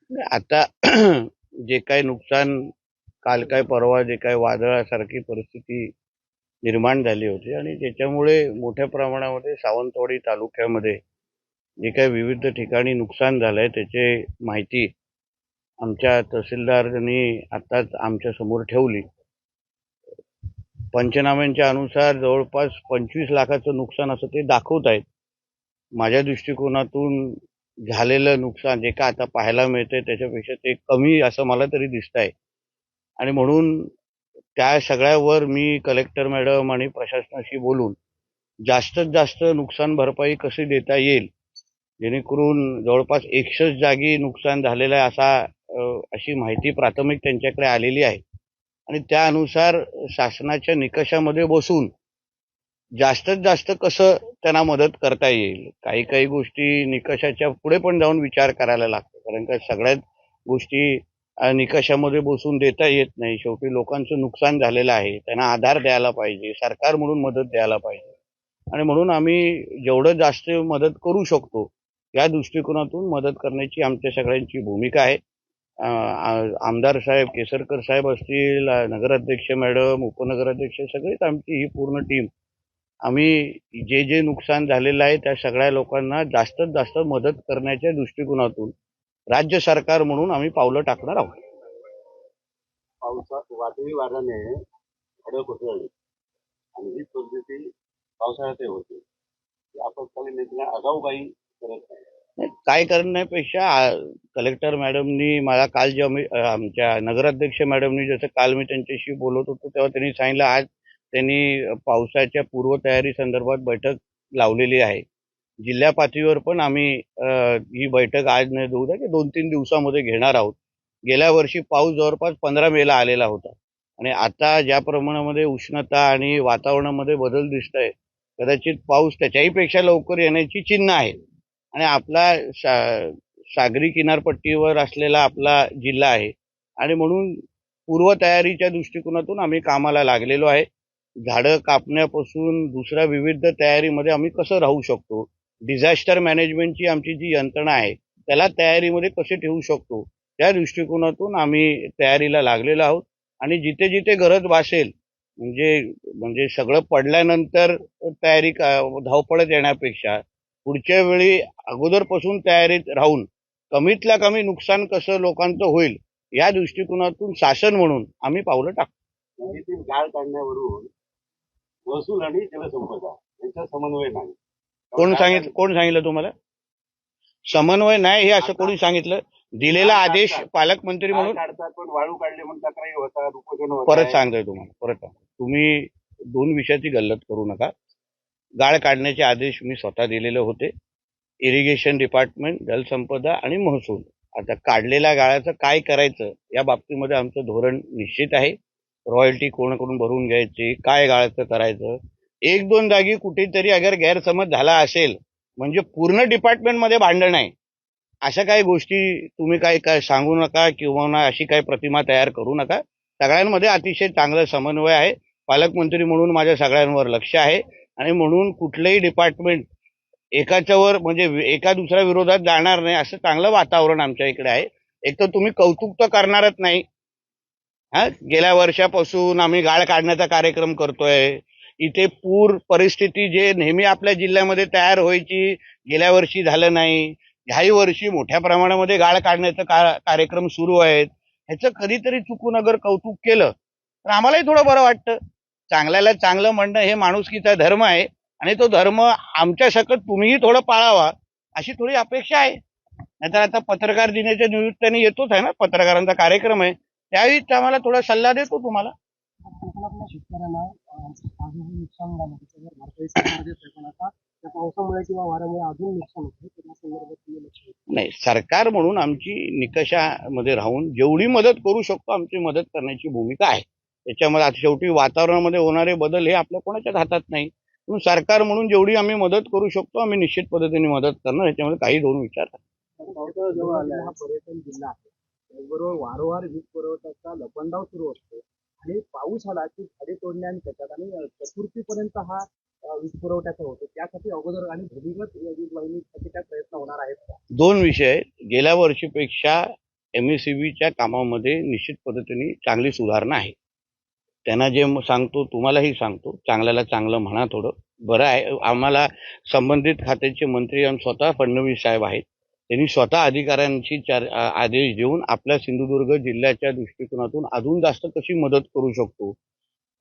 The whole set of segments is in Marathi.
आता जे काही नुकसान काल काय परवा जे काही वादळासारखी परिस्थिती निर्माण झाली होती आणि त्याच्यामुळे मोठ्या प्रमाणामध्ये सावंतवाडी तालुक्यामध्ये जे काही विविध ठिकाणी नुकसान झालंय त्याची माहिती आमच्या तहसीलदारांनी आताच आमच्या समोर ठेवली. पंचनाम्यांच्या अनुसार जवळपास 25 लाखाचं नुकसान असं ते दाखवत आहेत. माझ्या दृष्टिकोनातून झालेलं नुकसान जे का आता पाहायला मिळतंय त्याच्यापेक्षा ते कमी असं मला तरी दिसतंय. आणि म्हणून त्या सगळ्यावर मी कलेक्टर मॅडम आणि प्रशासनाशी बोलून जास्तीत जास्त नुकसान भरपाई कशी देता येईल, जेणेकरून जवळपास 100 जागी नुकसान झालेलं आहे अशी माहिती प्राथमिक त्यांच्याकडे आलेली आहे. आणि त्यानुसार शासनाच्या निकषामध्ये बसून जास्तीत जास्त कसं त्यांना मदत करता येईल. काही काही गोष्टी निकषाच्या पुढे पण जाऊन विचार करायला लागतो. कारण का सगळ्याच गोष्टी निकषामध्ये बसून देता येत नाही. शेवटी लोकांचं नुकसान झालेलं आहे. त्यांना आधार द्यायला पाहिजे. सरकार म्हणून मदत द्यायला पाहिजे. आणि म्हणून आम्ही जेवढं जास्त मदत करू शकतो, या दृष्टिकोनातून मदत करण्याची आमच्या सगळ्यांची भूमिका आहे. आमदार साहेब, केसरकर साहेब असतील, नगराध्यक्ष मॅडम, उपनगराध्यक्ष सगळीच आमची ही पूर्ण टीम आम्ही जे नुकसान झालेलं आहे त्या सगळ्या लोकांना जास्तीत जास्त मदत करण्याच्या दृष्टिकोनातून राज्य सरकार म्हणून आम्ही पावलं टाकणार आहोत. वादळी वाऱ्याने झाडं कोसळली आणि ही परिस्थिती पावसाळ्यात होते. आपत्कालीन निधीला आगाऊ काही करत नाही. काय करण्यापेक्षा कलेक्टर मॅडमनी मला काल जेव्हा आमच्या नगराध्यक्ष मॅडमनी जसं काल मी त्यांच्याशी बोलत होतो तेव्हा त्यांनी सांगितलं आज त्यांनी पावसाच्या पूर्वतयारी संदर्भात बैठक लावलेली आहे. जिल्हा पातळीवर पण आम्ही ही बैठक आज नाही उद्या की 2-3 दिवसामध्ये घेणार आहोत. गेल्या वर्षी पाऊस जवळपास 15 मेला आलेला होता आणि आता ज्या प्रमाणामध्ये उष्णता आणि वातावरणामध्ये बदल दिसतंय, कदाचित पाऊस त्याच्याही पेक्षा लवकर येण्याची चिन्ह आहे. आणि आपला सागरी किनारपट्टीवर असलेला आपला जिल्हा आहे आणि म्हणून पूर्वतयारीच्या दृष्टिकोनातून आम्ही कामाला लागलेलो आहे. झाडं कापण्यापासून दुसऱ्या विविध तयारीमध्ये आम्ही कसं राहू शकतो, डिझास्टर मॅनेजमेंटची आमची जी यंत्रणा आहे त्याला तयारीमध्ये कसे ठेवू शकतो, त्या दृष्टिकोनातून आम्ही तयारीला लागलेलो आहोत. आणि जिथे जिथे गरज भासेल म्हणजे म्हणजे सगळं पडल्यानंतर तयारी धावपळत येण्यापेक्षा पुढच्या वेळी अगोदरपासून तयारीत राहून कमीतल्या कमी नुकसान कसं लोकांचं होईल या दृष्टिकोनातून शासन म्हणून आम्ही पावलं टाकतो. नदीतील गाळ काढण्यावरून महसूल आणि जलसंपदा यांचा समन्वय नाही. कोण सांगितलं तुम्हाला समन्वय नाही हे असं कोणी सांगितलं? दिलेला आदेश पालकमंत्री म्हणून काढतात पण वाळू काढले म्हणून तक्रारी होतात, उपोषण होत परत सांगतोय तुम्हाला परत तुम्ही दोन विषयाची गल्लत करू नका. गाळ काढण्याचे आदेश मी स्वतः दिलेले होते. इरिगेशन डिपार्टमेंट, जलसंपदा आणि महसूल. आता काढलेल्या गाळाचं काय करायचं या बाबतीमध्ये आमचं धोरण निश्चित आहे. रॉयल्टी कोणाकडून भरून घ्यायची, काय गाळाचं करायचं. 1-2 जागी कुठेतरी अगर गैरसमज झाला असेल म्हणजे पूर्ण डिपार्टमेंटमध्ये भांडण आहे अशा काही गोष्टी तुम्ही काय सांगू नका किंवा अशी काही प्रतिमा तयार करू नका. सगळ्यांमध्ये अतिशय चांगला समन्वय आहे. पालकमंत्री म्हणून माझ्या सगळ्यांवर लक्ष आहे आणि म्हणून कुठलंही डिपार्टमेंट एकाच्यावर म्हणजे एका दुसऱ्या विरोधात जाणार नाही असं चांगलं वातावरण आमच्या इकडे आहे. एक तर तुम्ही कौतुक तर करणारच नाही. गेल्या वर्षापासून आम्ही गाळ काढण्याचा कार्यक्रम करतोय. इथे पूर परिस्थिती जे नेहमी आपल्या जिल्ह्यामध्ये तयार व्हायची गेल्या वर्षी झालं नाही. ह्याही वर्षी मोठ्या प्रमाणामध्ये गाळ काढण्याचा कार्यक्रम सुरू आहेत. ह्याचं कधीतरी चुकून अगर कौतुक केलं तर आम्हालाही थोडं बरं वाटतं. चांगल्याला चांगलं म्हणणं हे माणुसकीचा धर्म आहे आणि तो धर्म आमच्या सकट तुम्हीही थोडं पाळावा अशी थोडी अपेक्षा आहे. नाहीतर आता पत्रकार दिनाच्या निमित्ताने येतोच आहे ना, पत्रकारांचा कार्यक्रम आहे त्यावेळीच आम्हाला थोडा सल्ला देतो तुम्हाला. कोकणातल्या शेतकऱ्यांना आजही नुकसान झालं त्याच्यावर भारताची सरकार देतोय पण आता त्या पावसामुळे किंवा वाऱ्यामुळे अजून नुकसान होतं त्या संदर्भात तुम्ही लक्ष द्या. नाही, सरकार म्हणून आमची निकषामध्ये राहून जेवढी मदत करू शकतो आमची मदत करण्याची भूमिका आहे. त्याच्यामध्ये आता शेवटी वातावरणामध्ये होणारे बदल हे आपल्या कोणाच्याच हातात नाही. म्हणून सरकार म्हणून जेवढी आम्ही मदत करू शकतो आम्ही निश्चित पद्धतीने मदत करणार. याच्यामध्ये काही दोन विचार हा पर्यटन जिल्हा आहे त्याचबरोबर वारंवार वीज पुरवठ्याचा लपंडाव सुरू असतो आणि पाऊस आला की झाडे तोडणे आणि त्याच्यात आणि चतुर्थीपर्यंत हा वीज पुरवठ्याचा होतो. त्यासाठी अगोदर आणि भूमिगत वीज वाहिनीसाठी काय प्रयत्न होणार आहेत का? दोन विषय. गेल्या वर्षीपेक्षा MSEBच्या कामामध्ये निश्चित पद्धतीने चांगली सुधारणा आहे. त्यांना जे सांगतो तुम्हालाही सांगतो, चांगल्याला चांगलं म्हणा थोडं. बरं आहे, आम्हाला संबंधित खात्याचे मंत्री आणि स्वतः फडणवीस साहेब आहेत. त्यांनी स्वतः अधिकाऱ्यांशी आदेश देऊन आपल्या सिंधुदुर्ग जिल्ह्याच्या दृष्टिकोनातून अजून जास्त कशी मदत करू शकतो.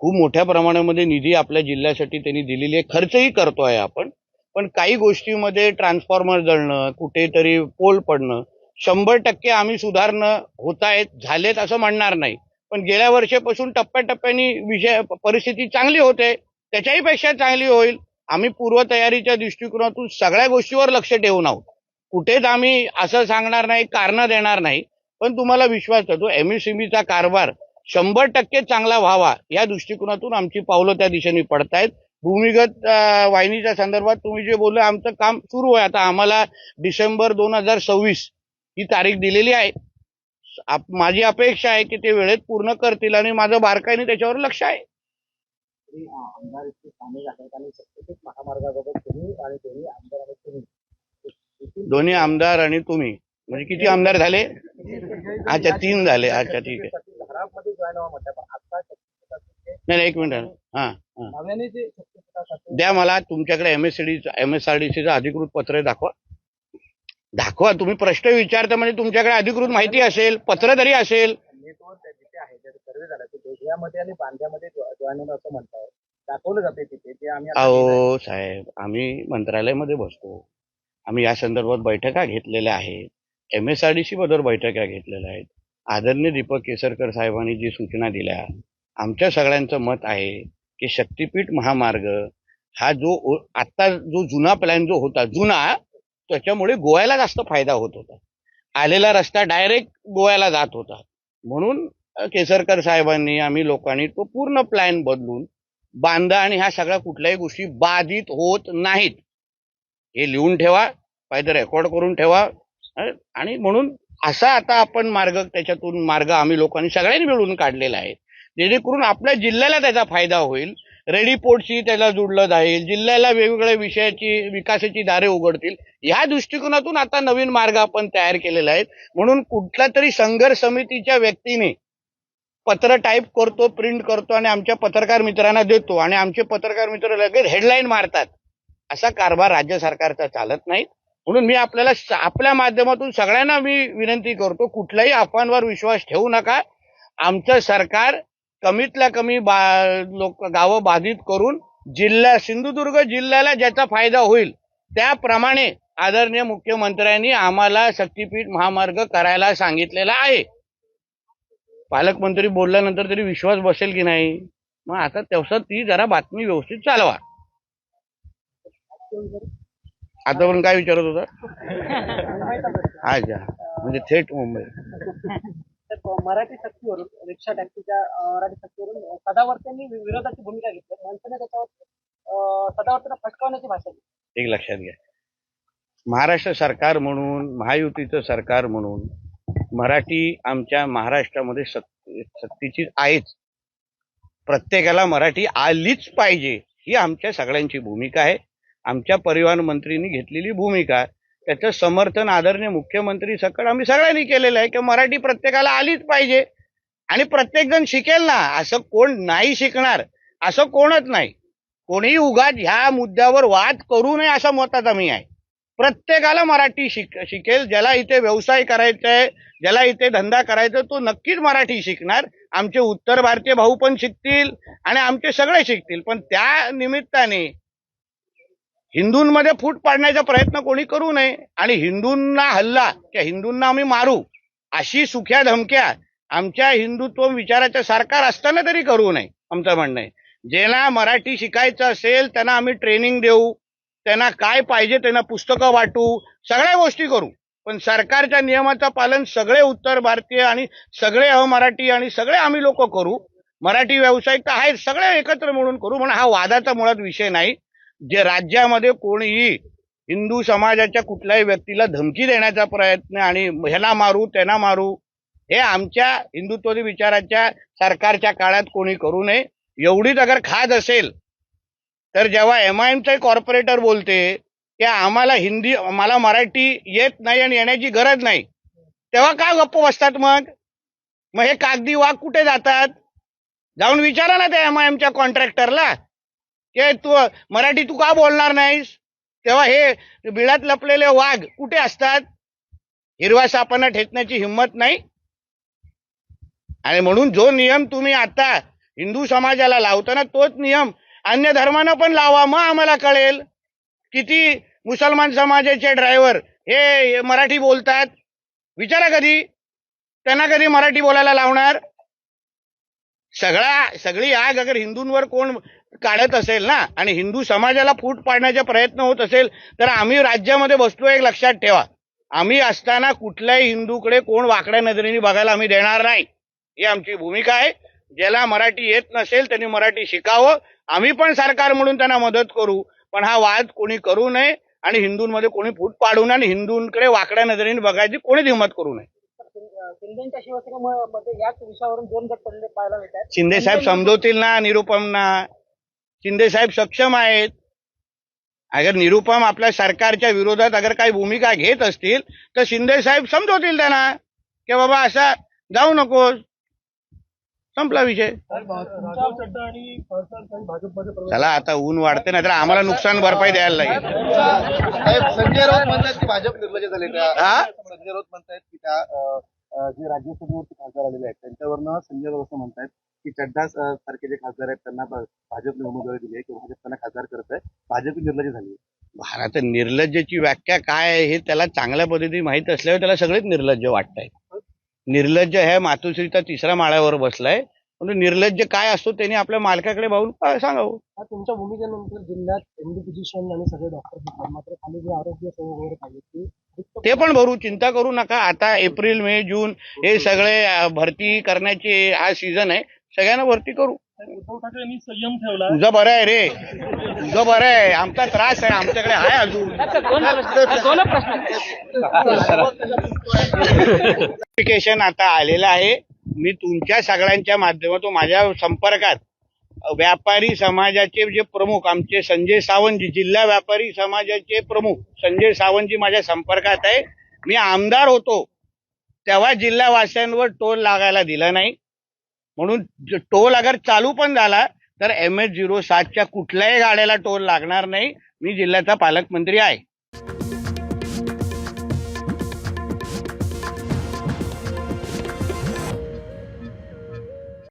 खूप मोठ्या प्रमाणामध्ये निधी आपल्या जिल्ह्यासाठी त्यांनी दिलेली आहे. खर्चही करतोय आपण. पण काही गोष्टीमध्ये ट्रान्सफॉर्मर जळणं, कुठेतरी पोल पडणं, 100% आम्ही सुधारणं होत आहेत, झालेत असं म्हणणार नाही. पण गेल्या वर्षापासून टप्प्याटप्प्याने परिस्थिती चांगली होते, त्याच्याही पेक्षा चांगली होईल. आम्ही पूर्वतयारीच्या दृष्टिकोनातून सगळ्या गोष्टीवर लक्ष ठेवून आहोत. कुठेच आम्ही असं सांगणार नाही, कारणं देणार नाही. पण तुम्हाला विश्वास देतो, MSEBचा कारभार 100% चांगला व्हावा या दृष्टिकोनातून आमची पावलं त्या दिशेने पडतायत. भूमिगत वाहिनीच्या संदर्भात तुम्ही जे बोलले, आमचं काम सुरू आहे. आता आम्हाला डिसेंबर 2026 ही तारीख दिलेली आहे. माझी अपेक्षा आहे की ते वेळेत पूर्ण करतील आणि माझं बारकाईने त्याच्यावर लक्ष आहे. आमदार इतके सामील आहेत आणि सत्तेत महामार्गाबाबत तुम्ही आणि दोन्ही आमदार आणि तुम्ही दोन्ही आमदार आणि तुम्ही म्हणजे किती आमदार झाले? अच्छा 3 झाले. अच्छा ठीक आहे. घरामध्ये जॉईन व्हा म्हटलं, पण आता नाही एक मिनिट. हा नव्याने जे शक्तीपीठासाठी द्या मला तुमच्याकडे MSRDCचं अधिकृत पत्र दाखवा. तुम्ही प्रश्न विचारता म्हणजे तुमच्याकडे अधिकृत माहिती असेल, पत्र तरी असेल. नेटवर जिथे आहे ज्या सर्वे झाला ते बेगव्यामध्ये आणि बांद्यामध्ये जॉईन होणं असं म्हणताय, दाखवलं जाते तिथे जे आम्ही आता अहो साहेब, आम्ही मंत्रालयामध्ये बसतो. आम्ही या संदर्भात बैठका घेतलेल्या आहेत. MSRDC बरोबर बैठका घेतलेल्या आहेत. आदरणीय दीपक केसरकर साहेबांनी जी सूचना दिल्या, आमच्या सगळ्यांचं मत आहे की शक्तीपीठ महामार्ग हा आता जो जुना प्लॅन जो होता त्याच्यामुळे गोव्याला जास्त फायदा होत होता. आलेला रस्ता डायरेक्ट गोव्याला जात होता. म्हणून केसरकर साहेबांनी आम्ही लोकांनी तो पूर्ण प्लॅन बदलून बांधा आणि ह्या सगळ्या कुठल्याही गोष्टी बाधित होत नाहीत हे लिहून ठेवा, पाहिजे रेकॉर्ड करून ठेवा. आणि म्हणून असा आता आपण त्याच्यातून मार्ग आम्ही लोकांनी सगळ्यांनी मिळून काढलेला आहे, जेणेकरून आपल्या जिल्ह्याला त्याचा फायदा होईल. रेडी पोर्टशी त्याला जोडलं जाईल, जिल्ह्याला वेगवेगळ्या विकासाची दारे उघडतील. या दृष्टिकोनातून आता नवीन मार्ग आपण तयार केलेला आहे. म्हणून कुठल्या तरी संघर्ष समितीच्या व्यक्तीने पत्र टाईप करतो, प्रिंट करतो आणि आमच्या पत्रकार मित्रांना देतो आणि आमचे पत्रकार मित्र लगेच हेडलाईन मारतात, असा कारभार राज्य सरकारचा चालत नाही. म्हणून मी आपल्या माध्यमातून सगळ्यांना मी विनंती करतो, कुठल्याही अफवांवर विश्वास ठेवू नका. आमचं सरकार कमीतल्या कमी गावं बाधित करून सिंधुदुर्ग जिल्ह्याला ज्याचा फायदा होईल त्याप्रमाणे आदरणीय मुख्यमंत्र्यांनी आम्हाला शक्तीपीठ महामार्ग करायला सांगितलेला आहे. पालकमंत्री बोलल्यानंतर तरी विश्वास बसेल की नाही? मग आता तसं ती जरा बातमी व्यवस्थित चालवा. आता पण काय विचारत होता? अच्छा, म्हणजे थेट मुंबई. मराठी सक्तीवरून रिक्षा टॅक्सीच्या मराठी सक्तीवरून सदावर्त्यांनी विरोधाची भूमिका घेतली. मनसेने त्याच्यावर सदावर्त्यांना फटकावण्याची भाषा दिली. एक लक्षात घ्या, महाराष्ट्र सरकार म्हणून, महायुतीचं सरकार म्हणून मराठी आमच्या महाराष्ट्रामध्ये सक्तीची आहेच. प्रत्येकाला मराठी आलीच पाहिजे ही आमच्या सगळ्यांची भूमिका आहे. आमच्या परिवहन मंत्रींनी घेतलेली भूमिका, त्याचं समर्थन आदरणीय मुख्यमंत्री सकट आम्ही सगळ्यांनी केलेलं आहे की मराठी प्रत्येकाला आलीच पाहिजे आणि प्रत्येक जण शिकेल ना, असं कोण नाही शिकणार असं कोणच नाही. कोणीही उगाच ह्या मुद्द्यावर वाद करू नये असं मताचा मी आहे. प्रत्येकाला मराठी शिकेल. ज्याला इथे व्यवसाय करायचा आहे, ज्याला इथे धंदा करायचा तो नक्कीच मराठी शिकणार. आमचे उत्तर भारतीय भाऊ पण शिकतील आणि आमचे सगळे शिकतील. पण त्या निमित्ताने हिंदूंमध्ये फूट पाडण्याचा प्रयत्न कोणी करू नये आणि हिंदूंना हल्ला किंवा हिंदूंना आम्ही मारू अशी सुख्या धमक्या आमच्या हिंदुत्व विचाराच्या सरकार असताना तरी करू नये आमचं म्हणणं आहे. ज्यांना मराठी शिकायचं असेल त्यांना आम्ही ट्रेनिंग देऊ, त्यांना काय पाहिजे त्यांना पुस्तकं वाटू, सगळ्या गोष्टी करू. पण सरकारच्या नियमाचं पालन सगळे उत्तर भारतीय आणि सगळे अमराठी आणि सगळे आम्ही लोक करू. मराठी व्यावसायिक तर आहेत, सगळे एकत्र मिळून करू. म्हणून हा वादाचा मुळात विषय नाही. जे राज्यामध्ये कोणीही हिंदू समाजाच्या कुठल्याही व्यक्तीला धमकी देण्याचा प्रयत्न आणि ह्याला मारू त्यांना मारू हे आमच्या हिंदुत्व विचाराच्या सरकारच्या काळात कोणी करू नये. एवढीच अगर खाज असेल तर जेव्हा MIMचे कॉर्पोरेटर बोलते की मला मराठी येत नाही आणि येण्याची गरज नाही, तेव्हा काय गप्प बसतात मग हे कागदी वाघ कुठे जातात? जाऊन विचारा ना त्या MIMच्या कॉन्ट्रॅक्टरला की तू मराठी तू का बोलणार नाहीस? तेव्हा हे बिळात लपलेले वाघ कुठे असतात? हिरवा सापांना ठेचण्याची हिंमत नाही. आणि म्हणून जो नियम तुम्ही आता हिंदू समाजाला लावताना तोच नियम अन्य धर्मानं पण लावा, मग आम्हाला कळेल किती मुसलमान समाजाचे ड्रायव्हर हे मराठी बोलतात. विचारा कधी त्यांना कधी मराठी बोलायला लावणार? सगळी आग अगर हिंदूंवर कोण काढत असेल ना आणि हिंदू समाजाला फूट पाडण्याचा प्रयत्न होत असेल तर आम्ही राज्यामध्ये बसलो. एक लक्षात ठेवा, आम्ही असताना कुठल्याही हिंदूकडे कोण वाकड्या नजरेने बघायला आम्ही देणार नाही. ही आमची भूमिका आहे. ज्याला मराठी येत नसेल त्यांनी मराठी शिकावं. आम्ही पण सरकार म्हणून त्यांना मदत करू, पण हा वाद कोणी करू नये आणि हिंदूंमध्ये कोणी फूट पाडू नये आणि हिंदूंकडे वाकड्या नजरेने बघायची कोणीच हिंमत करू नये. शिंदेच्या शिवसेनेमध्ये याच विषयावरून 2 गट पडले पाहायला मिळतात. शिंदे साहेब समजवतील ना निरुपमना. शिंदे साहेब सक्षम आहेत. अगर निरुपम आपल्या सरकारच्या विरोधात अगर काही भूमिका घेत असतील तर शिंदे साहेब समजवतील त्यांना की बाबा असा जाऊ नकोस. संपला विषय. चला आता ऊन वाढते नाही तर आम्हाला नुकसान भरपाई द्यायला लागेल. संजय राऊत म्हणतात की भाजप निर्लज्ज झाले. संजय राऊत म्हणतात की त्या जे राज्यसभेवरती खासदार आलेले आहेत त्यांच्यावरनं संजय राऊत असं म्हणतात की चड्डा सारखे जे खासदार आहेत त्यांना भाजपने उमेदवारी दिली आहे किंवा भाजप त्यांना खासदार करत आहे. भाजप निर्लज्ज झाली. भारत निर्लज्जची व्याख्या काय आहे हे त्याला चांगल्या पद्धतीने माहित असल्यावर त्याला सगळेच निर्लज्ज वाटतायत. निर्लज्ज हे मातोश्रीचा 3ऱ्या माळ्यावर बसलाय. म्हणून निर्लज्ज काय असतो त्यांनी आपल्या मालकाकडे पाहून सांगावं. तुमच्या भूमिकेनंतर जिल्ह्यात एमडी फिजिशियन आणि सगळे डॉक्टर होतात, मात्र खाली जे आरोग्य सेवा वगैरे पाहिजे ते पण भरू, चिंता करू नका. आता एप्रिल मे जून हे सगळे भरती करण्याची हा सीझन आहे. सगळ्यांना भरती करू. उद्धव ठाकरेंनी संयम ठेवला. तुझं बरं आहे रे, तुझं बरं आहे. आमचा त्रास आहे, आमच्याकडे आहे अजून. नोटिफिकेशन आता आलेलं आहे. मी तुमच्या सगळ्यांच्या माध्यमातून माझ्या संपर्कात व्यापारी समाजाचे जे प्रमुख आमचे संजय सावंतजी, जिल्हा व्यापारी समाजाचे प्रमुख संजय सावंतजी माझ्या संपर्कात आहे. मी आमदार होतो तेव्हा जिल्हावासियांवर टोल लागायला दिला नाही. म्हणून टोल अगर चालू पण झाला तर MS-07च्या कुठल्याही गाड्याला टोल लागणार नाही. मी जिल्ह्याचा पालकमंत्री आहे.